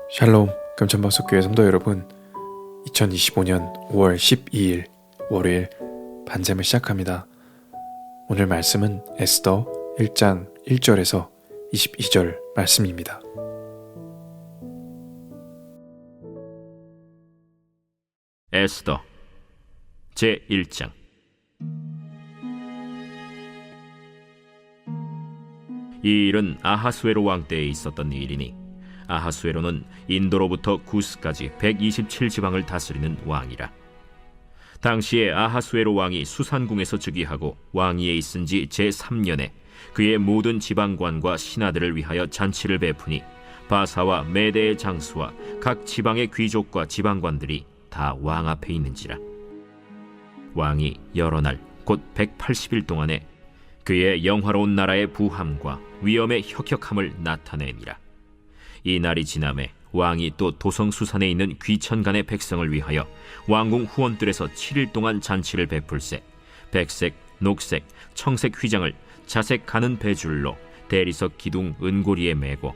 샬롬 금천박속교회 성도 여러분, 2025년 5월 12일 월요일 반잠을 시작합니다. 오늘 말씀은 에스더 1장 1절에서 22절 말씀입니다. 에스더 제1장. 이 일은 아하수에로 왕 때에 있었던 일이니 아하수에로는 인도로부터 구스까지 127지방을 다스리는 왕이라. 당시에 아하수에로 왕이 수산궁에서 즉위하고 왕위에 있은 지 제3년에 그의 모든 지방관과 신하들을 위하여 잔치를 베푸니 바사와 메대의 장수와 각 지방의 귀족과 지방관들이 다 왕 앞에 있는지라. 왕이 여러 날 곧 180일 동안에 그의 영화로운 나라의 부함과 위엄의 혁혁함을 나타내니라. 이 날이 지남에 왕이 또 도성수산에 있는 귀천간의 백성을 위하여 왕궁 후원들에서 7일 동안 잔치를 베풀세 백색, 녹색, 청색 휘장을 자색 가는 배줄로 대리석 기둥 은고리에 매고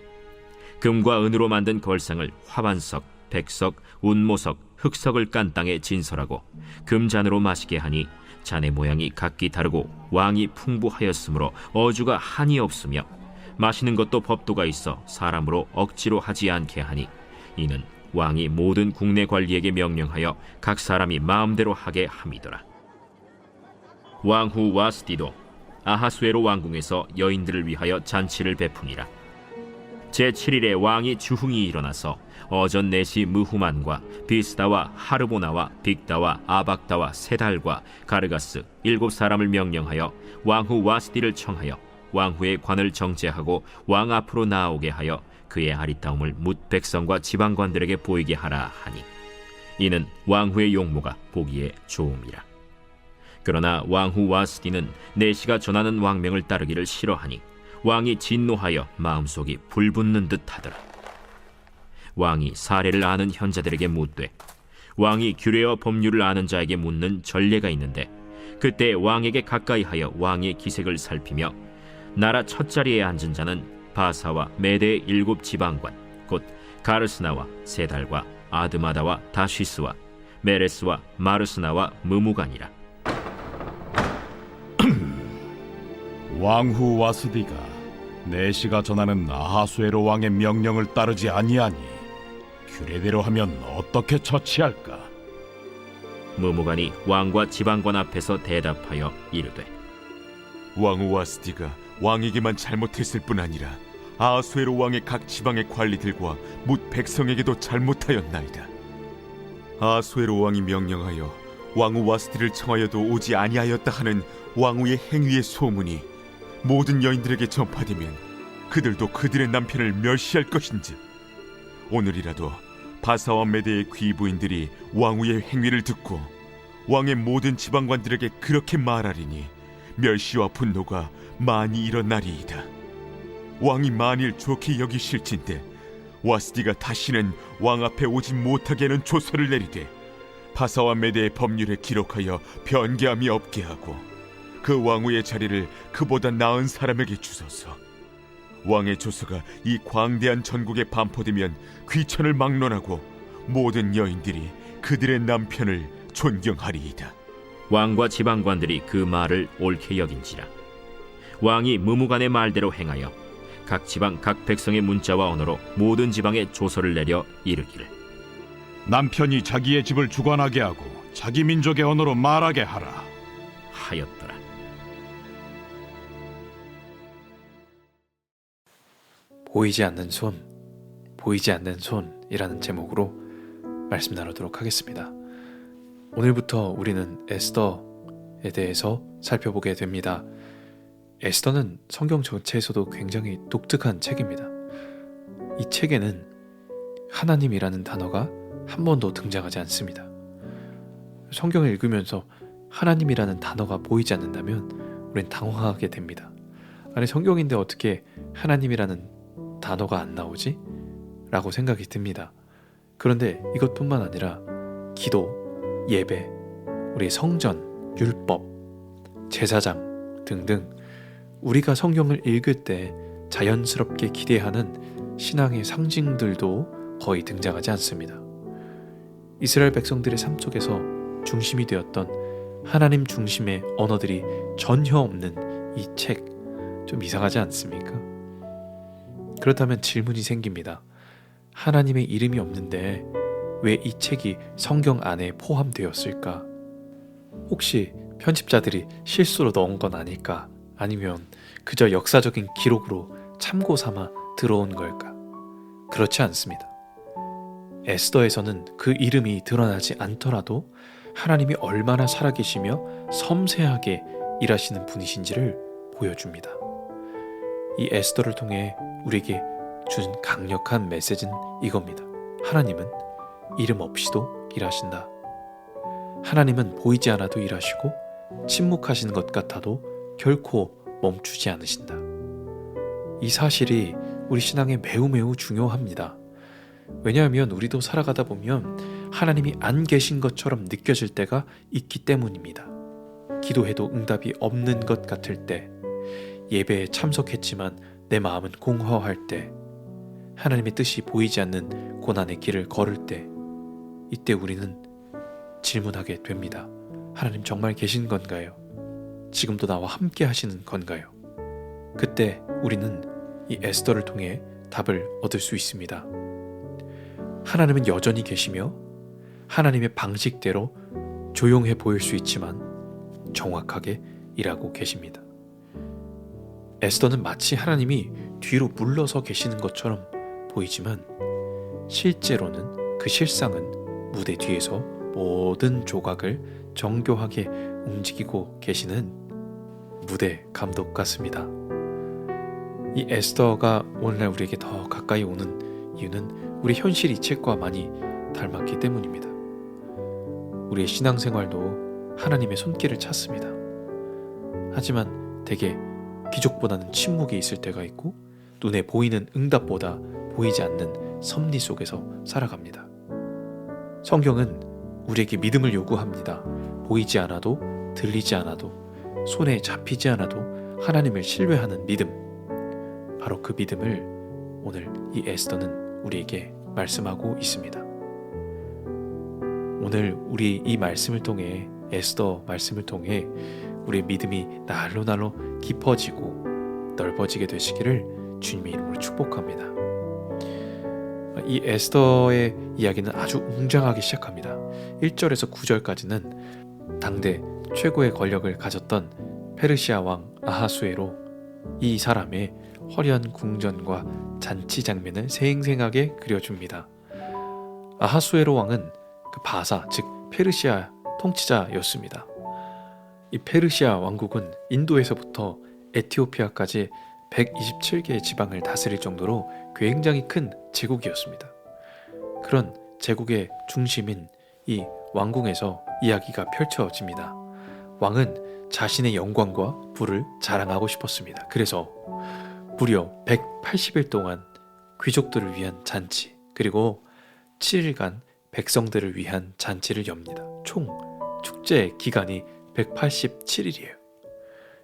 금과 은으로 만든 걸상을 화반석, 백석, 운모석, 흑석을 깐 땅에 진설하고 금잔으로 마시게 하니 잔의 모양이 각기 다르고 왕이 풍부하였으므로 어주가 한이 없으며 마시는 것도 법도가 있어 사람으로 억지로 하지 않게 하니 이는 왕이 모든 국내 관리에게 명령하여 각 사람이 마음대로 하게 함이더라. 왕후 와스디도 아하수에로 왕궁에서 여인들을 위하여 잔치를 베푸니라. 제7일에 왕이 주흥이 일어나서 어전 내시 무후만과 비스다와 하르보나와 빅다와 아박다와 세달과 가르가스 7사람을 명령하여 왕후 와스디를 청하여 왕후의 관을 정제하고 왕 앞으로 나오게 하여 그의 아리따움을 뭇 백성과 지방관들에게 보이게 하라 하니 이는 왕후의 용모가 보기에 좋음이라. 그러나 왕후 와스디는 내시가 전하는 왕명을 따르기를 싫어하니 왕이 진노하여 마음속이 불붙는 듯 하더라. 왕이 사례를 아는 현자들에게 묻되 왕이 규례와 법률을 아는 자에게 묻는 전례가 있는데 그때 왕에게 가까이하여 왕의 기색을 살피며 나라 첫자리에 앉은 자는 바사와 메대의 7지방관 곧 가르스나와 세달과 아드마다와 다시스와 메레스와 마르스나와 무무간이라. 왕후 와스디가 내시가 전하는 아하수에로 왕의 명령을 따르지 아니하니 규례대로 하면 어떻게 처치할까? 무무간이 왕과 지방관 앞에서 대답하여 이르되 왕후 와스디가 왕에게만 잘못했을 뿐 아니라 아하수에로 왕의 각 지방의 관리들과 뭇 백성에게도 잘못하였나이다. 아하수에로 왕이 명령하여 왕후 와스디를 청하여도 오지 아니하였다 하는 왕후의 행위의 소문이 모든 여인들에게 전파되면 그들도 그들의 남편을 멸시할 것인즉 오늘이라도 바사와 메대의 귀부인들이 왕후의 행위를 듣고 왕의 모든 지방관들에게 그렇게 말하리니 멸시와 분노가 많이 일어나리이다. 왕이 만일 좋게 여기실진데 와스디가 다시는 왕 앞에 오지 못하게 하는 조서를 내리되 바사와 메대의 법률에 기록하여 변개함이 없게 하고 그 왕후의 자리를 그보다 나은 사람에게 주소서. 왕의 조서가 이 광대한 전국에 반포되면 귀천을 막론하고 모든 여인들이 그들의 남편을 존경하리이다. 왕과 지방관들이 그 말을 옳게 여긴지라. 왕이 무무간의 말대로 행하여 각 지방 각 백성의 문자와 언어로 모든 지방에 조서를 내려 이르기를 남편이 자기의 집을 주관하게 하고 자기 민족의 언어로 말하게 하라 하였더라. 보이지 않는 손, 보이지 않는 손이라는 제목으로 말씀 나누도록 하겠습니다. 오늘부터 우리는 에스더에 대해서 살펴보게 됩니다. 에스더는 성경 전체에서도 굉장히 독특한 책입니다. 이 책에는 하나님이라는 단어가 한 번도 등장하지 않습니다. 성경을 읽으면서 하나님이라는 단어가 보이지 않는다면 우린 당황하게 됩니다. 아니, 성경인데 어떻게 하나님이라는 단어가 안 나오지? 라고 생각이 듭니다. 그런데 이것뿐만 아니라 기도, 예배, 우리의 성전, 율법, 제사장 등등 우리가 성경을 읽을 때 자연스럽게 기대하는 신앙의 상징들도 거의 등장하지 않습니다. 이스라엘 백성들의 삶 속에서 중심이 되었던 하나님 중심의 언어들이 전혀 없는 이 책, 좀 이상하지 않습니까? 그렇다면 질문이 생깁니다. 하나님의 이름이 없는데 왜 이 책이 성경 안에 포함되었을까? 혹시 편집자들이 실수로 넣은 건 아닐까? 아니면 그저 역사적인 기록으로 참고 삼아 들어온 걸까? 그렇지 않습니다. 에스더에서는 그 이름이 드러나지 않더라도 하나님이 얼마나 살아계시며 섬세하게 일하시는 분이신지를 보여줍니다. 이 에스더를 통해 우리에게 준 강력한 메시지는 이겁니다. 하나님은 이름 없이도 일하신다. 하나님은 보이지 않아도 일하시고 침묵하시는 것 같아도 결코 멈추지 않으신다. 이 사실이 우리 신앙에 매우 중요합니다. 왜냐하면 우리도 살아가다 보면 하나님이 안 계신 것처럼 느껴질 때가 있기 때문입니다. 기도해도 응답이 없는 것 같을 때, 예배에 참석했지만 내 마음은 공허할 때, 하나님의 뜻이 보이지 않는 고난의 길을 걸을 때, 이때 우리는 질문하게 됩니다. 하나님 정말 계신 건가요? 지금도 나와 함께 하시는 건가요? 그때 우리는 이 에스더를 통해 답을 얻을 수 있습니다. 하나님은 여전히 계시며 하나님의 방식대로 조용해 보일 수 있지만 정확하게 일하고 계십니다. 에스더는 마치 하나님이 뒤로 물러서 계시는 것처럼 보이지만 실제로는 그 실상은 무대 뒤에서 모든 조각을 정교하게 움직이고 계시는 무대 감독 같습니다. 이 에스더가 오늘날 우리에게 더 가까이 오는 이유는 우리 현실 이 책과 많이 닮았기 때문입니다. 우리의 신앙생활도 하나님의 손길을 찾습니다. 하지만 대개 기적보다는 침묵이 있을 때가 있고 눈에 보이는 응답보다 보이지 않는 섭리 속에서 살아갑니다. 성경은 우리에게 믿음을 요구합니다. 보이지 않아도, 들리지 않아도, 손에 잡히지 않아도 하나님을 신뢰하는 믿음. 바로 그 믿음을 오늘 이 에스더는 우리에게 말씀하고 있습니다. 오늘 우리 이 말씀을 통해, 에스더 말씀을 통해 우리의 믿음이 날로 깊어지고 넓어지게 되시기를 주님의 이름으로 축복합니다. 이 에스더의 이야기는 아주 웅장하게 시작합니다. 1절에서 9절까지는 당대 최고의 권력을 가졌던 페르시아 왕 아하수에로, 이 사람의 화려한 궁전과 잔치 장면을 생생하게 그려줍니다. 아하수에로 왕은 그 바사, 즉 페르시아 통치자였습니다. 이 페르시아 왕국은 인도에서부터 에티오피아까지 127개의 지방을 다스릴 정도로 굉장히 큰 제국이었습니다. 그런 제국의 중심인 이 왕궁에서 이야기가 펼쳐집니다. 왕은 자신의 영광과 부를 자랑하고 싶었습니다. 그래서 무려 180일 동안 귀족들을 위한 잔치, 그리고 7일간 백성들을 위한 잔치를 엽니다. 총 축제 기간이 187일이에요.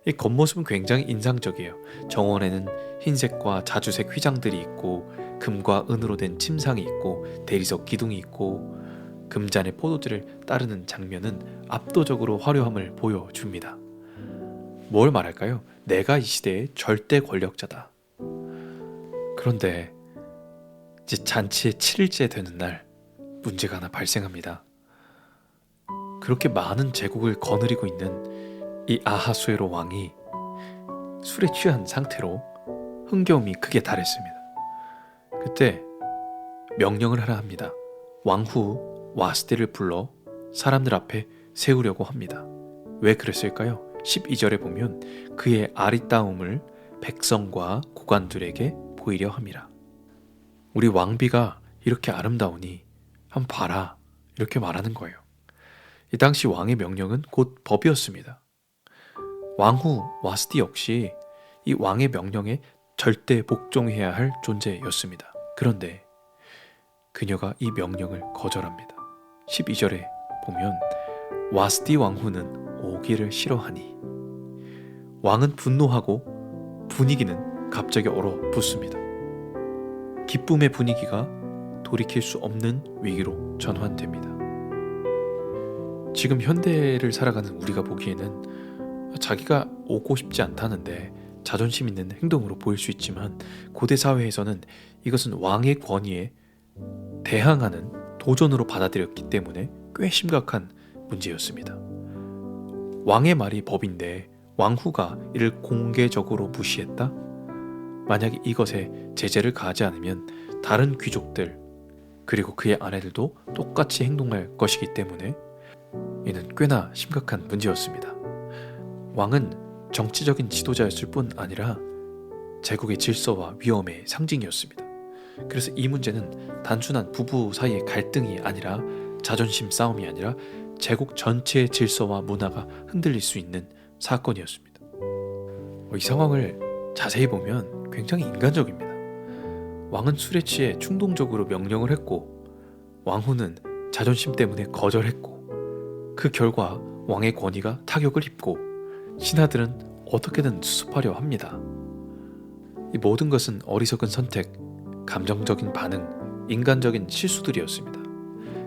이 겉모습은 굉장히 인상적이에요. 정원에는 흰색과 자주색 휘장들이 있고 금과 은으로 된 침상이 있고 대리석 기둥이 있고 금잔의 포도주를 따르는 장면은 압도적으로 화려함을 보여줍니다. 뭘 말할까요? 내가 이 시대의 절대 권력자다. 그런데 이제 잔치의 7일째 되는 날 문제가 하나 발생합니다. 그렇게 많은 제국을 거느리고 있는 이 아하수에로 왕이 술에 취한 상태로 흥겨움이 크게 달했습니다. 그때 명령을 하라 합니다. 왕후 와스디를 불러 사람들 앞에 세우려고 합니다. 왜 그랬을까요? 12절에 보면 그의 아리따움을 백성과 고관들에게 보이려 함이라. 우리 왕비가 이렇게 아름다우니 한번 봐라, 이렇게 말하는 거예요. 이 당시 왕의 명령은 곧 법이었습니다. 왕후 와스디 역시 이 왕의 명령에 절대 복종해야 할 존재였습니다. 그런데 그녀가 이 명령을 거절합니다. 12절에 보면 와스디 왕후는 오기를 싫어하니, 왕은 분노하고 분위기는 갑자기 얼어붙습니다. 기쁨의 분위기가 돌이킬 수 없는 위기로 전환됩니다. 지금 현대를 살아가는 우리가 보기에는 자기가 오고 싶지 않다는데 자존심 있는 행동으로 보일 수 있지만, 고대 사회에서는 이것은 왕의 권위에 대항하는 도전으로 받아들였기 때문에 꽤 심각한 문제였습니다. 왕의 말이 법인데 왕후가 이를 공개적으로 무시했다? 만약 이것에 제재를 가하지 않으면 다른 귀족들 그리고 그의 아내들도 똑같이 행동할 것이기 때문에 이는 꽤나 심각한 문제였습니다. 왕은 정치적인 지도자였을 뿐 아니라 제국의 질서와 위엄의 상징이었습니다. 그래서 이 문제는 단순한 부부 사이의 갈등이 아니라, 자존심 싸움이 아니라 제국 전체의 질서와 문화가 흔들릴 수 있는 사건이었습니다. 이 상황을 자세히 보면 굉장히 인간적입니다. 왕은 술에 취해 충동적으로 명령을 했고, 왕후는 자존심 때문에 거절했고, 그 결과 왕의 권위가 타격을 입고 신하들은 어떻게든 수습하려 합니다. 이 모든 것은 어리석은 선택, 감정적인 반응, 인간적인 실수들이었습니다.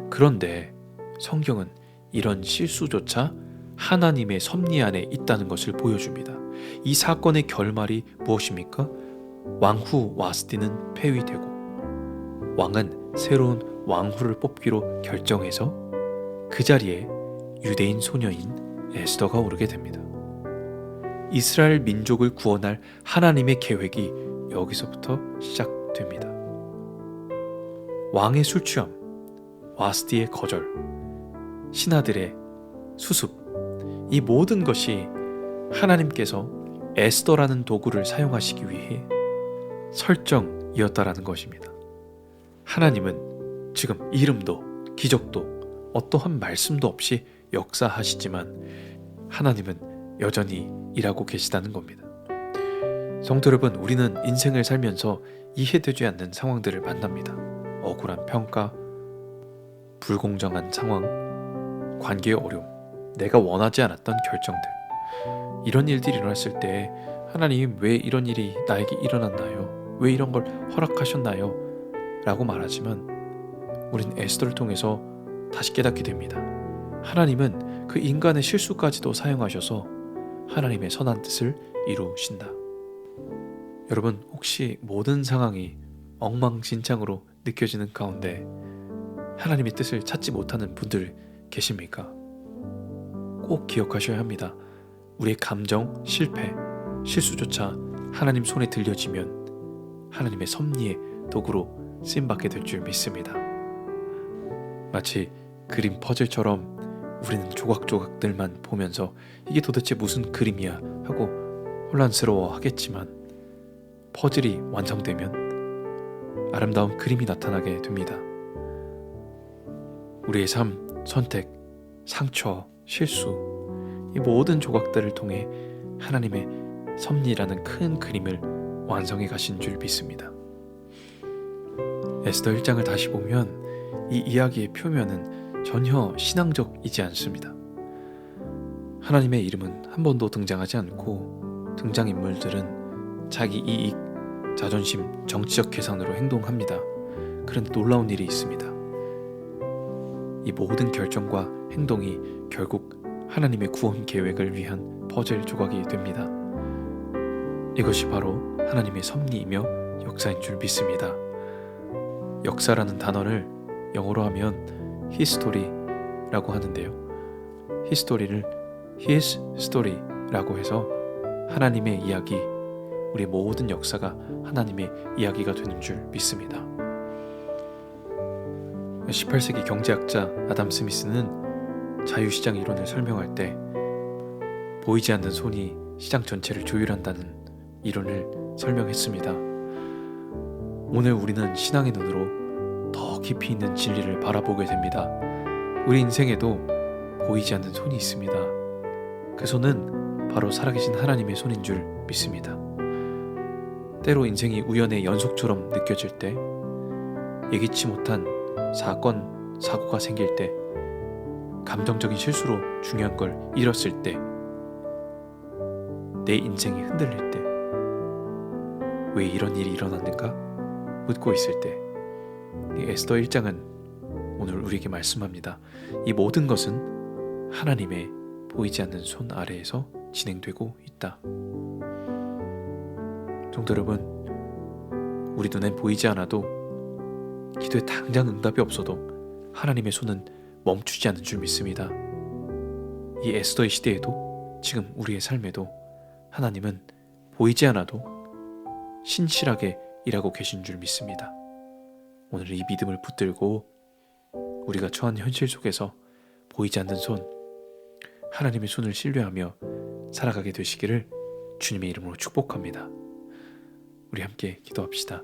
그런데 성경은 이런 실수조차 하나님의 섭리 안에 있다는 것을 보여줍니다. 이 사건의 결말이 무엇입니까? 왕후 와스티는 폐위되고 왕은 새로운 왕후를 뽑기로 결정해서 그 자리에 유대인 소녀인 에스더가 오르게 됩니다. 이스라엘 민족을 구원할 하나님의 계획이 여기서부터 시작됩니다. 왕의 술 취함, 와스티의 거절, 신하들의 수습, 이 모든 것이 하나님께서 에스더라는 도구를 사용하시기 위해 설정이었다라는 것입니다. 하나님은 지금 이름도 기적도 어떠한 말씀도 없이 역사하시지만 하나님은 여전히 일하고 계시다는 겁니다. 성도 여러분, 우리는 인생을 살면서 이해되지 않는 상황들을 만납니다. 억울한 평가, 불공정한 상황, 관계의 어려움, 내가 원하지 않았던 결정들, 이런 일들이 일어났을 때 하나님, 왜 이런 일이 나에게 일어났나요? 왜 이런 걸 허락하셨나요? 라고 말하지만 우리는 에스더를 통해서 다시 깨닫게 됩니다. 하나님은 그 인간의 실수까지도 사용하셔서 하나님의 선한 뜻을 이루신다. 여러분, 혹시 모든 상황이 엉망진창으로 느껴지는 가운데 하나님의 뜻을 찾지 못하는 분들 계십니까? 꼭 기억하셔야 합니다. 우리의 감정, 실패, 실수조차 하나님 손에 들려지면 하나님의 섭리의 도구로 쓰임받게 될 줄 믿습니다. 마치 그림 퍼즐처럼 우리는 조각조각들만 보면서 이게 도대체 무슨 그림이야 하고 혼란스러워 하겠지만, 퍼즐이 완성되면 아름다운 그림이 나타나게 됩니다. 우리의 삶, 선택, 상처, 실수, 이 모든 조각들을 통해 하나님의 섭리라는 큰 그림을 완성해 가신 줄 믿습니다. 에스더 1장을 다시 보면 이 이야기의 표면은 전혀 신앙적이지 않습니다. 하나님의 이름은 한 번도 등장하지 않고 등장인물들은 자기 이익, 자존심, 정치적 계산으로 행동합니다. 그런데 놀라운 일이 있습니다. 이 모든 결정과 행동이 결국 하나님의 구원 계획을 위한 퍼즐 조각이 됩니다. 이것이 바로 하나님의 섭리이며 역사인 줄 믿습니다. 역사라는 단어를 영어로 하면 history라고 하는데요. history를 his story라고 해서 하나님의 이야기, 우리의 모든 역사가 하나님의 이야기가 되는 줄 믿습니다. 18세기 경제학자 아담 스미스는 자유시장 이론을 설명할 때 보이지 않는 손이 시장 전체를 조율한다는 이론을 설명했습니다. 오늘 우리는 신앙의 눈으로 더 깊이 있는 진리를 바라보게 됩니다. 우리 인생에도 보이지 않는 손이 있습니다. 그 손은 바로 살아계신 하나님의 손인 줄 믿습니다. 때로 인생이 우연의 연속처럼 느껴질 때, 예기치 못한 사건, 사고가 생길 때, 감정적인 실수로 중요한 걸 잃었을 때, 내 인생이 흔들릴 때, 왜 이런 일이 일어났는가 묻고 있을 때, 이 에스더 1장은 오늘 우리에게 말씀합니다. 이 모든 것은 하나님의 보이지 않는 손 아래에서 진행되고 있다. 성도 여러분, 우리 눈엔 보이지 않아도 기도에 당장 응답이 없어도 하나님의 손은 멈추지 않는 줄 믿습니다. 이 에스더의 시대에도 지금 우리의 삶에도 하나님은 보이지 않아도 신실하게 일하고 계신 줄 믿습니다. 오늘 이 믿음을 붙들고 우리가 처한 현실 속에서 보이지 않는 손, 하나님의 손을 신뢰하며 살아가게 되시기를 주님의 이름으로 축복합니다. 우리 함께 기도합시다.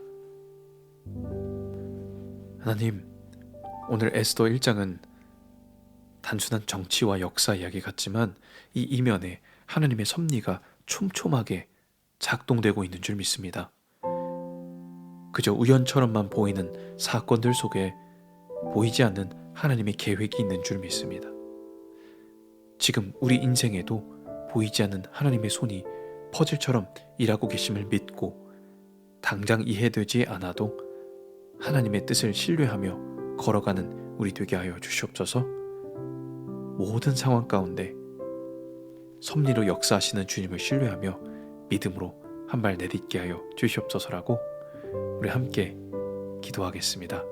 하나님, 오늘 에스더 1장은 단순한 정치와 역사 이야기 같지만 이 이면에 하나님의 섭리가 촘촘하게 작동되고 있는 줄 믿습니다. 그저 우연처럼만 보이는 사건들 속에 보이지 않는 하나님의 계획이 있는 줄 믿습니다. 지금 우리 인생에도 보이지 않는 하나님의 손이 퍼즐처럼 일하고 계심을 믿고 당장 이해되지 않아도 하나님의 뜻을 신뢰하며 걸어가는 우리 되게 하여 주시옵소서. 모든 상황 가운데 섭리로 역사하시는 주님을 신뢰하며 믿음으로 한 발 내딛게 하여 주시옵소서라고 우리 함께 기도하겠습니다.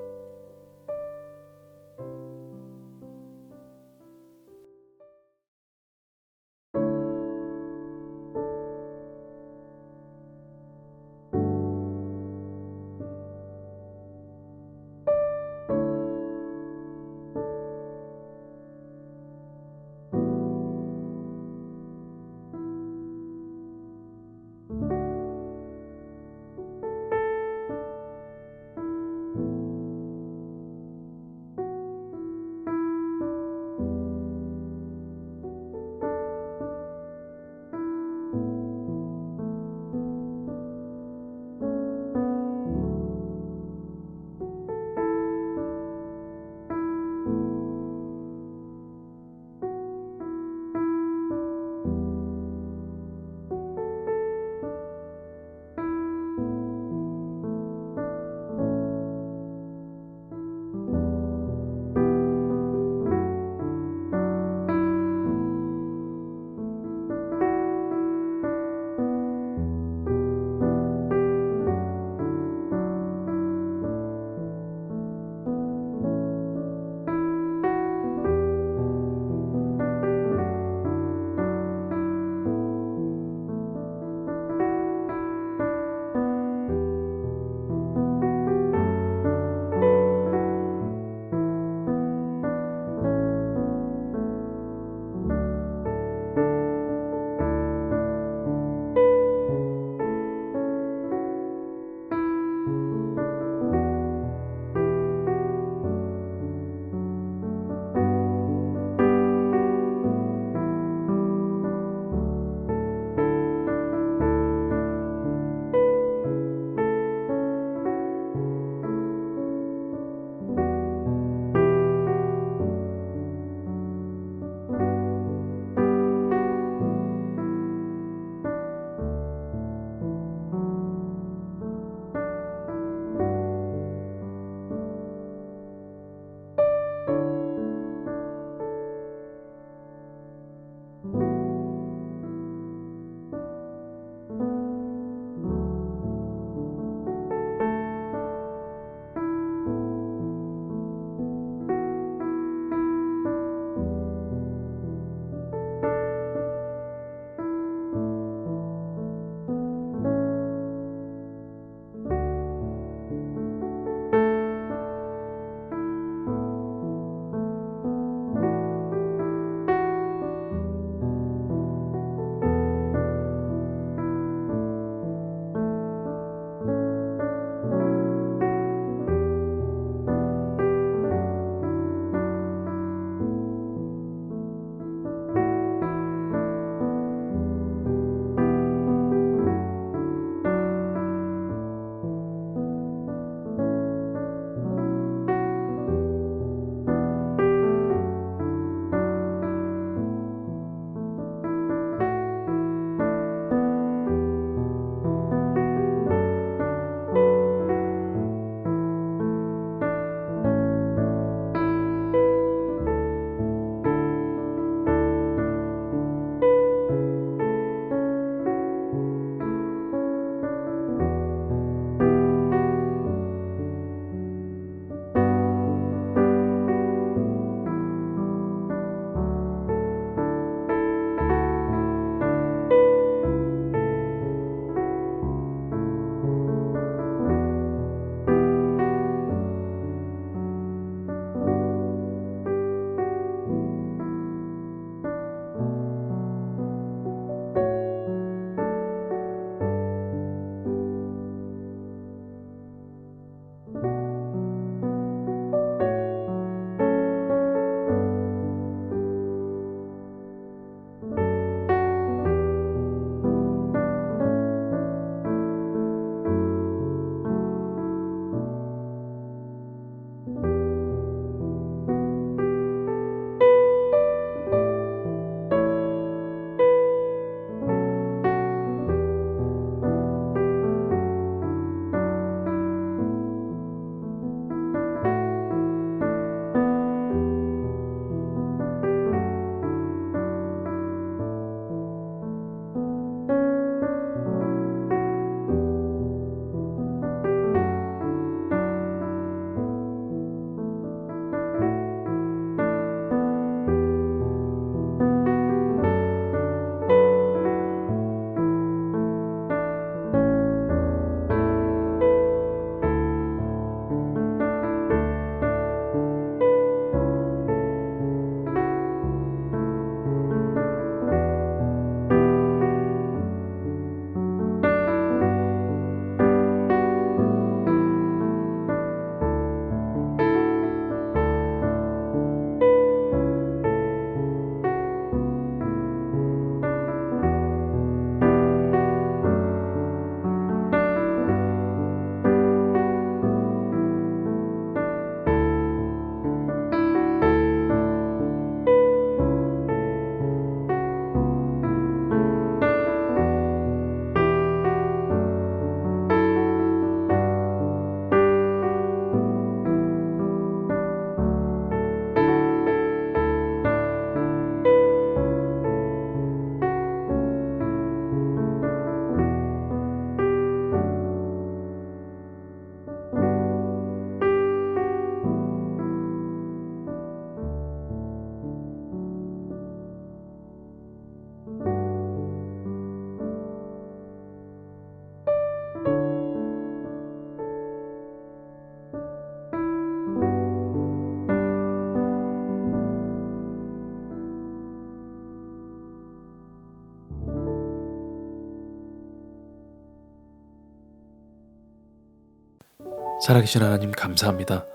살아계신 하나님 감사합니다.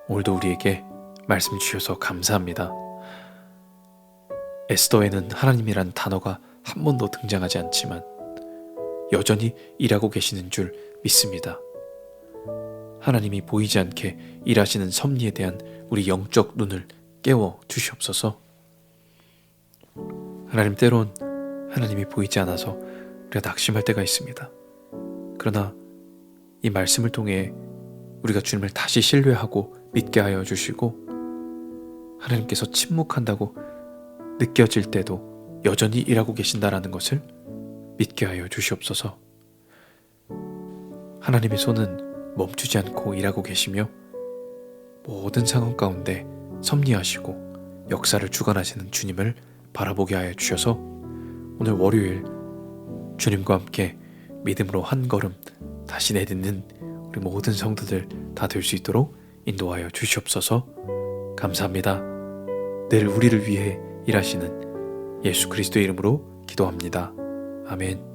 오늘도 우리에게 말씀 주셔서 감사합니다. 에스더에는 하나님이란 단어가 한 번도 등장하지 않지만 여전히 일하고 계시는 줄 믿습니다. 하나님이 보이지 않게 일하시는 섭리에 대한 우리 영적 눈을 깨워 주시옵소서. 하나님, 때론 하나님이 보이지 않아서 우리가 낙심할 때가 있습니다. 그러나 이 말씀을 통해 우리가 주님을 다시 신뢰하고 믿게 하여 주시고, 하나님께서 침묵한다고 느껴질 때도 여전히 일하고 계신다라는 것을 믿게 하여 주시옵소서. 하나님의 손은 멈추지 않고 일하고 계시며 모든 상황 가운데 섭리하시고 역사를 주관하시는 주님을 바라보게 하여 주셔서 오늘 월요일 주님과 함께 믿음으로 한 걸음 다시 내딛는 우리 모든 성도들 다 될 수 있도록 인도하여 주시옵소서. 감사합니다. 늘 우리를 위해 일하시는 예수 그리스도의 이름으로 기도합니다. 아멘.